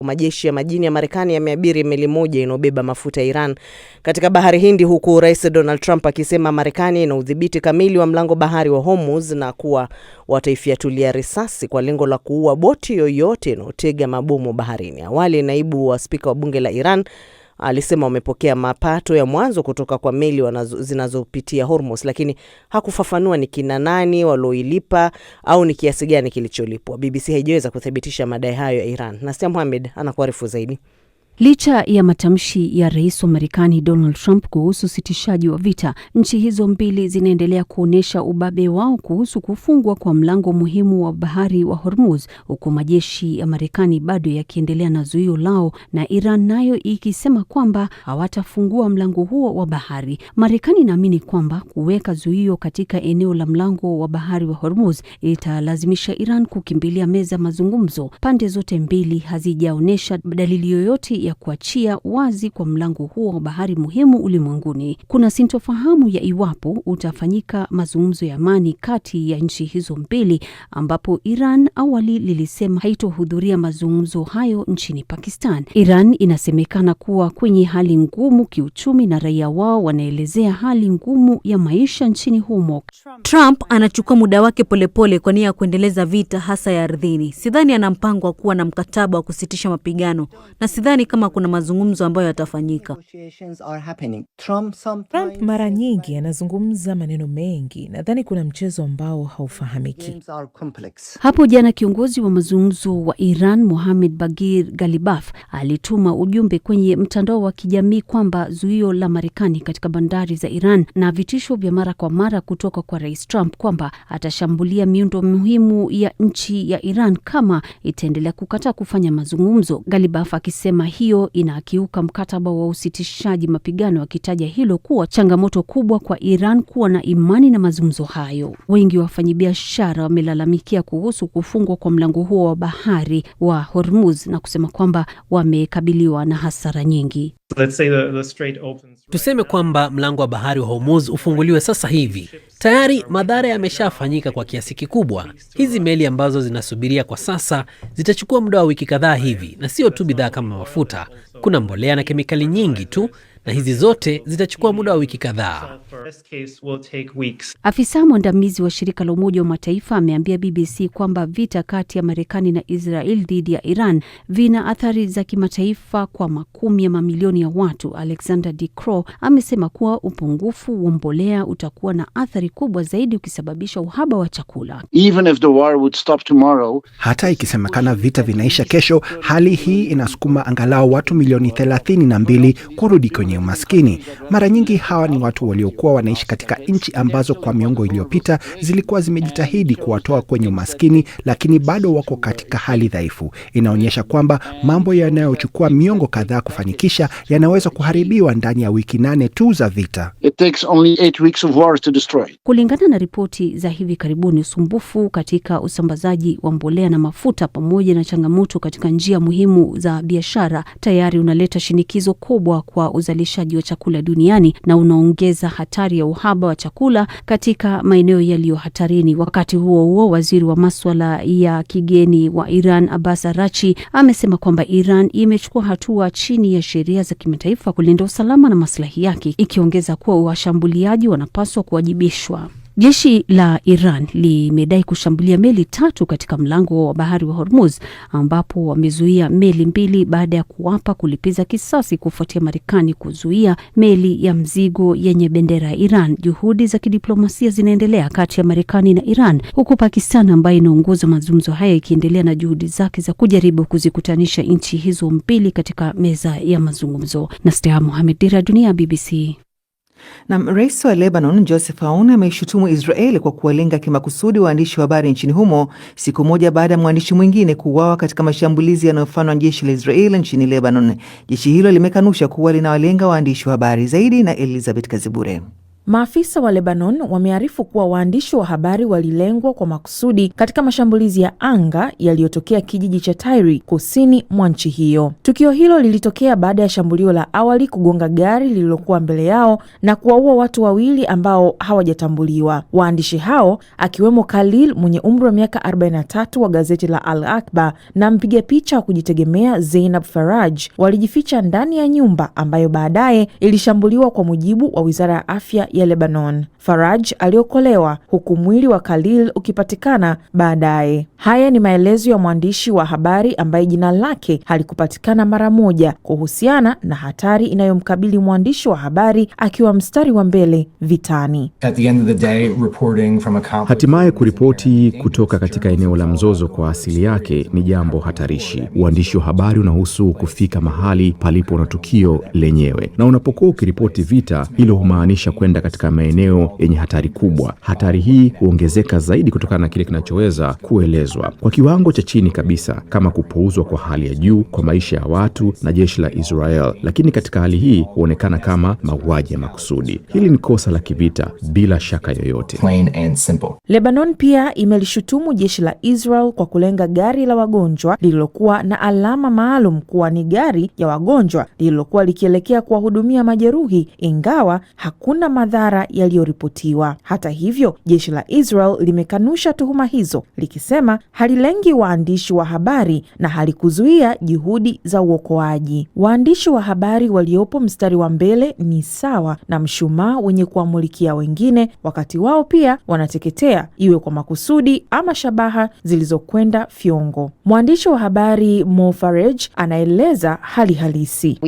Majeshi ya majini ya Marekani yameabiri meli moja inobeba mafuta ya Iran katika bahari Hindi, huku Rais Donald Trump akisema Marekani ina udhibiti kamili wa mlango bahari wa Hormuz na kuwa wataifiatulia risasi kwa lengo la kuua boti yoyote inayotega mabomu baharini. Awali, naibu wa spika wa bunge la Iran alisema wamepokea mapato ya mwanzo kutoka kwa meli zinazopitia Hormuz, lakini hakufafanua ni kina nani walioilipa au ni kiasi gani kilicholipwa. BBC haijaweza kuthibitisha madai hayo ya Iran. Nastia Mohamed anakuarifu zaidi. Licha ya matamshi ya rais wa Marekani Donald Trump kuhusu usitishaji wa vita, nchi hizo mbili zinaendelea kuonesha ubabe wao kuhusu kufungwa kwa mlango muhimu wa bahari wa Hormuz, huku majeshi ya Marekani bado yakiendelea na zuio lao na Iran nayo ikisema kwamba hawatafungua mlango huo wa bahari. Marekani inaamini kwamba kuweka zuio katika eneo la mlango wa bahari wa Hormuz italazimisha Iran kukimbilia meza mazungumzo. Pande zote mbili hazijaonesha dalili yoyote ya kuachia wazi kwa mlango huo wa bahari muhimu ulimwenguni. Kuna sintofahamu ya iwapo utafanyika mazungumzo ya amani kati ya nchi hizo mbili, ambapo Iran awali lilisema haitohudhuria mazungumzo hayo nchini Pakistan. Iran inasemekana kuwa kwenye hali ngumu kiuchumi na raia wao wanaelezea hali ngumu ya maisha nchini humo. Trump anachukua muda wake polepole kwa nia ya kuendeleza vita hasa ya ardhini. Sidhani ana mpango wa kuwa na mkataba wa kusitisha mapigano na sidhani kama kuna mazungumzo ambayo yatafanyika. Trump mara nyingi anazungumza maneno mengi. Nadhani kuna mchezo ambao haufahamiki. Hapo jana kiongozi wa mazungumzo wa Iran Mohammad Baghir Ghalibaf alituma ujumbe kwenye mtandao wa kijamii kwamba zuio la Marekani katika bandari za Iran na vitisho vya mara kwa mara kutoka kwa Rais Trump kwamba atashambulia miundo muhimu ya nchi ya Iran kama itaendelea kukataa kufanya mazungumzo. Ghalibaf akisema hiyo inakiuka mkataba wa usitishaji mapigano, akitaja hilo kuwa changamoto kubwa kwa Iran kuwa na imani na mazungumzo hayo. Wengi wa wafanyabiashara wamelalamikia kuhusu kufungwa kwa mlango huo wa bahari wa Hormuz na kusema kwamba wamekabiliwa na hasara nyingi. Tuseme kwamba mlango wa bahari wa Hormuz ufunguliwe sasa hivi. Tayari madhara yameshafanyika kwa kiasi kikubwa. Hizi meli ambazo zinasubiria kwa sasa zitachukua muda wa wiki kadhaa hivi, na sio tu bidhaa kama mafuta. Kuna mbolea na kemikali nyingi tu, na hizi zote zitachukua muda wa wiki kadhaa. Afisa mwandamizi wa shirika la Umoja wa Mataifa ameambia BBC kwamba vita kati ya Marekani na Israel dhidi ya Iran vina athari za kimataifa kwa makumi ya mamilioni ya watu. Alexander De Croo amesema kuwa upungufu wa mbolea utakuwa na athari kubwa zaidi ukisababisha uhaba wa chakula. Even if the war would stop tomorrow, hata ikisemekana vita vinaisha kesho, hali hii inasukuma angalau watu milioni 32 kurudi kwenye umaskini. Mara nyingi hawa ni watu waliokuwa wanaishi katika nchi ambazo kwa miongo iliyopita zilikuwa zimejitahidi kuwatoa kwenye umaskini, lakini bado wako katika hali dhaifu. Inaonyesha kwamba mambo yanayochukua miongo kadhaa kufanikisha yanaweza kuharibiwa ndani ya wiki 8 tu za vita. It takes only 8 weeks of war to destroy. Kulingana na ripoti za hivi karibuni, usumbufu katika usambazaji wa mbolea na mafuta pamoja na changamoto katika njia muhimu za biashara tayari unaleta shinikizo kubwa kwa uzalishaji wa chakula duniani na unaongeza hatari ya uhaba wa chakula katika maeneo yaliyo hatarini. Wakati huo huo, waziri wa masuala ya kigeni wa Iran Abbas Araghchi amesema kwamba Iran imechukua hatua chini ya sheria za kimataifa kulinda usalama na maslahi yake, ikiongeza kuwa washambuliaji wanapaswa kuwajibishwa. Jeshi la Iran limedai kushambulia meli 3 katika mlango wa bahari wa Hormuz, ambapo wamezuia meli 2 baada ya kuwapa kulipiza kisasi kufuatia Marekani kuzuia meli ya mzigo yenye bendera ya Iran. Juhudi za kidiplomasia zinaendelea kati ya Marekani na Iran, huku Pakistan ambayo inaongoza mazungumzo haya ikiendelea na juhudi zake za kujaribu kuzikutanisha nchi hizo mbili katika meza ya mazungumzo. Nastia Mohamed, Dira Dunia, BBC. Na rais wa Lebanon Joseph Aoun ameishutumu Israeli kwa kuwalenga kimakusudi waandishi wa habari nchini humo, siku moja baada ya mwandishi mwingine kuuawa katika mashambulizi yanayofanywa na jeshi la Israeli nchini Lebanon. Jeshi hilo limekanusha kuwa linawalenga waandishi wa habari. Zaidi na Elizabeth Kazibure. Maafisa wa Lebanon wamearifu kuwa waandishi wa habari walilengwa kwa makusudi katika mashambulizi ya anga yaliyotokea kijiji cha Tyre kusini mwa nchi hiyo. Tukio hilo lilitokea baada ya shambulio la awali kugonga gari lililokuwa mbele yao na kuwaua watu wawili ambao hawajatambuliwa. Waandishi hao akiwemo Khalil mwenye umri wa miaka 43 wa gazeti la Al Akbar na mpiga picha wa kujitegemea Zainab Faraj walijificha ndani ya nyumba ambayo baadaye ilishambuliwa, kwa mujibu wa Wizara ya Afya ya Lebanon. Faraj aliokolewa huku mwili wa Khalil ukipatikana baadaye. Haya ni maelezo ya mwandishi wa habari ambaye jina lake halikupatikana mara moja kuhusiana na hatari inayomkabili mwandishi wa habari akiwa mstari wa mbele vitani. Hatimaye kuripoti kutoka katika eneo la mzozo kwa asili yake ni jambo hatarishi. Uandishi wa habari unahusu kufika mahali palipo na tukio lenyewe, na unapokuwa ukiripoti vita, hilo humaanisha kwenda katika maeneo yenye hatari kubwa. Hatari hii huongezeka zaidi kutokana na kile kinachoweza kuelezwa kwa kiwango cha chini kabisa kama kupuuzwa kwa hali ya juu kwa maisha ya watu na jeshi la Israel, lakini katika hali hii huonekana kama mauaji ya makusudi. Hili ni kosa la kivita bila shaka yoyote. Lebanon pia imelishutumu jeshi la Israel kwa kulenga gari la wagonjwa lililokuwa na alama maalum kuwa ni gari ya wagonjwa lililokuwa likielekea kuwahudumia majeruhi, ingawa hakuna madhara yaliyoripotiwa. Hata hivyo, jeshi la Israel limekanusha tuhuma hizo likisema halilengi waandishi wa habari na halikuzuia juhudi za uokoaji. Waandishi wa habari waliopo mstari wa mbele ni sawa na mshumaa wenye kuamulikia wengine, wakati wao pia wanateketea, iwe kwa makusudi ama shabaha zilizokwenda fyongo. Mwandishi wa habari Mo Faraj anaeleza hali halisi.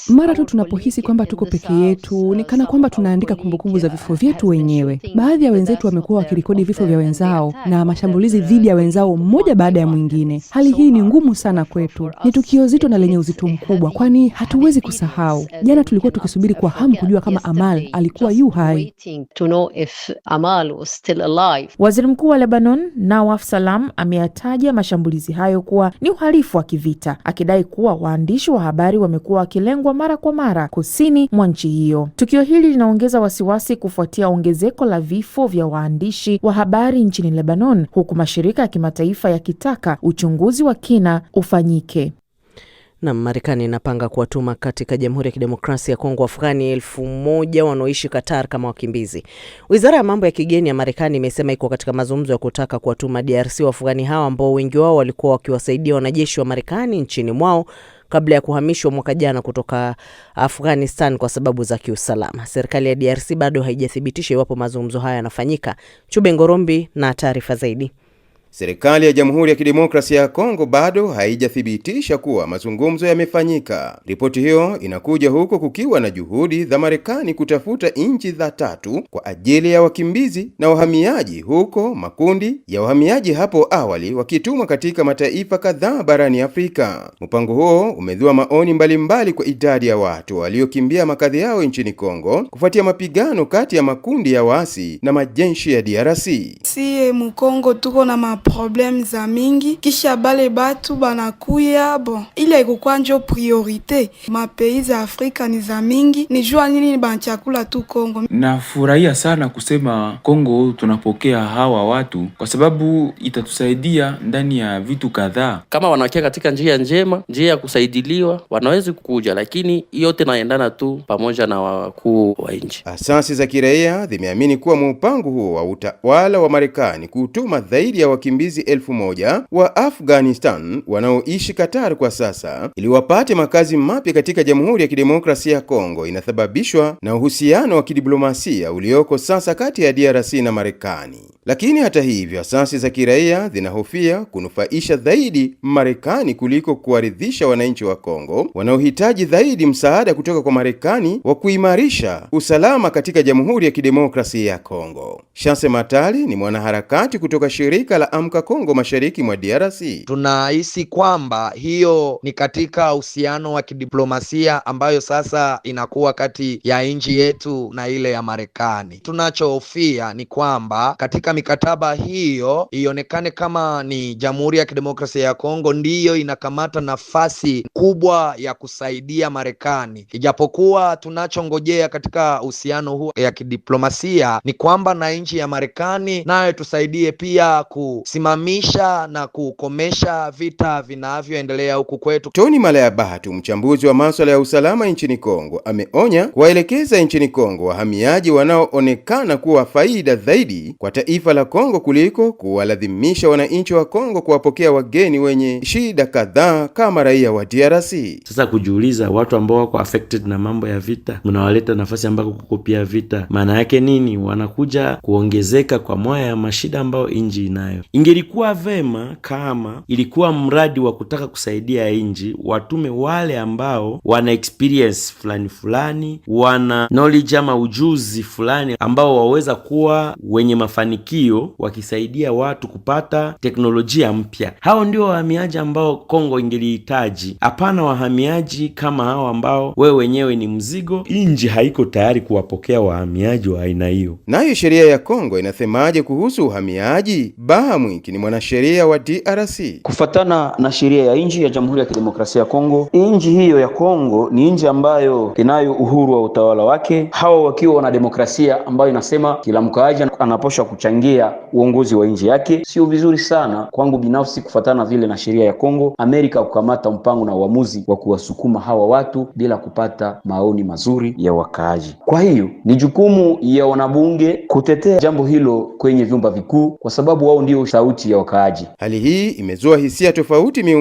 Mara tu tunapohisi kwamba tuko peke yetu, ni kana kwamba tunaandika kumbukumbu za vifo vyetu wenyewe. Baadhi ya wenzetu wamekuwa wakirekodi vifo vya wenzao na mashambulizi dhidi ya wenzao mmoja baada ya mwingine. Hali hii ni ngumu sana kwetu. Ni tukio zito na lenye uzito mkubwa, kwani hatuwezi kusahau. Jana tulikuwa tukisubiri kwa hamu kujua kama Amal alikuwa yu hai. Waziri Mkuu wa Lebanon Nawaf Salam ameyataja mashambulizi hayo kuwa ni uhalifu wa kivita, akidai kuwa waandishi wa habari wamekuwa wakilengwa mara kwa mara kusini mwa nchi hiyo. Tukio hili linaongeza wasiwasi kufuatia ongezeko la vifo vya waandishi wa habari nchini Lebanon, huku mashirika ya kimataifa yakitaka uchunguzi wa kina ufanyike. Na Marekani inapanga kuwatuma katika Jamhuri ya Kidemokrasia ya Kongo Afghani 1,000 wanaoishi Qatar kama wakimbizi. Wizara ya mambo ya kigeni ya Marekani imesema iko katika mazungumzo ya kutaka kuwatuma DRC wa Afghani hao ambao wengi wao walikuwa wakiwasaidia wanajeshi wa Marekani nchini mwao kabla ya kuhamishwa mwaka jana kutoka Afghanistan kwa sababu za kiusalama. Serikali ya DRC bado haijathibitisha iwapo mazungumzo haya yanafanyika. Chube Ngorombi na taarifa zaidi. Serikali ya Jamhuri ya Kidemokrasia ya Kongo bado haijathibitisha kuwa mazungumzo yamefanyika. Ripoti hiyo inakuja huko kukiwa na juhudi za Marekani kutafuta nchi za tatu kwa ajili ya wakimbizi na wahamiaji, huko makundi ya wahamiaji hapo awali wakitumwa katika mataifa kadhaa barani Afrika. Mpango huo umezua maoni mbalimbali kwa idadi ya watu waliokimbia makazi yao nchini Kongo kufuatia mapigano kati ya makundi ya waasi na majeshi ya DRC. Si Mkongo tuko na problem za mingi, kisha bale batu banakuya ile ikukuwa njo priorite. Mapays za Afrika ni za mingi, ni jua nini banchakula tu Kongo. Nafurahia sana kusema Kongo tunapokea hawa watu kwa sababu itatusaidia ndani ya vitu kadhaa. Kama wanakia katika njia njema, njia ya kusaidiliwa, wanaweza kukuja, lakini yote naendana tu pamoja na wakuu wa nchi. Asasi za kiraia zimeamini kuwa mpango huo wa utawala wa Marekani kutuma zaidi ya wakimbizi 1,000 wa Afghanistan wanaoishi Qatar kwa sasa ili wapate makazi mapya katika Jamhuri ya Kidemokrasia ya Kongo inasababishwa na uhusiano wa kidiplomasia ulioko sasa kati ya DRC na Marekani. Lakini hata hivyo, asasi za kiraia zinahofia kunufaisha zaidi Marekani kuliko kuwaridhisha wananchi wa Kongo wanaohitaji zaidi msaada kutoka kwa Marekani wa kuimarisha usalama katika Jamhuri ya Kidemokrasia ya Kongo. Chance Matali ni mwanaharakati kutoka shirika la Amka Kongo mashariki mwa DRC. Tunahisi kwamba hiyo ni katika uhusiano wa kidiplomasia ambayo sasa inakuwa kati ya nchi yetu na ile ya Marekani. Tunachohofia ni kwamba katika mikataba hiyo ionekane kama ni Jamhuri ya Kidemokrasia ya Kongo ndiyo inakamata nafasi kubwa ya kusaidia Marekani. Ijapokuwa tunachongojea katika uhusiano huu ya kidiplomasia ni kwamba na nchi ya Marekani nayo tusaidie pia kusimamisha na kukomesha vita vinavyoendelea huku kwetu. Tony Malaya Bahatu, mchambuzi wa masuala ya usalama nchini Kongo, ameonya kuwaelekeza nchini Kongo wahamiaji wanaoonekana kuwa faida zaidi kwa taifa la Kongo kuliko kuwalazimisha wananchi wa Kongo kuwapokea wageni wenye shida kadhaa kama raia wa DRC. Sasa kujiuliza, watu ambao wako affected na mambo ya vita mnawaleta nafasi ambako kukopia vita, maana yake nini? Wanakuja kuongezeka kwa moya ya mashida ambayo inji inayo. Ingelikuwa vema kama ilikuwa mradi wa kutaka kusaidia inji, watume wale ambao wana experience fulani, wana knowledge ama ujuzi fulani ambao waweza kuwa wenye mafanikio wakisaidia watu kupata teknolojia mpya. Hao ndio wahamiaji ambao Kongo ingelihitaji. Hapana wahamiaji kama hao ambao wewe wenyewe ni mzigo. Inji haiko tayari kuwapokea wahamiaji wa aina hiyo. Nayo sheria ya Kongo inasemaje kuhusu uhamiaji? Bahamwiki ni mwanasheria wa DRC. Kufatana na sheria ya nchi ya Jamhuri ya Kidemokrasia ya Kongo, nchi hiyo ya Kongo ni nchi ambayo inayo uhuru wa utawala wake, hawa wakiwa na demokrasia ambayo inasema kila mkaaji anaposha kuchangia uongozi wa nchi yake. Sio vizuri sana kwangu binafsi kufatana vile na sheria ya Kongo Amerika kukamata mpango na uamuzi wa kuwasukuma hawa watu bila kupata maoni mazuri ya wakaaji. Kwa hiyo ni jukumu ya wanabunge kutetea jambo hilo kwenye vyumba vikuu, kwa sababu wao ndio sauti ya wakaaji. Hali hii imezua hisia tofauti miongoni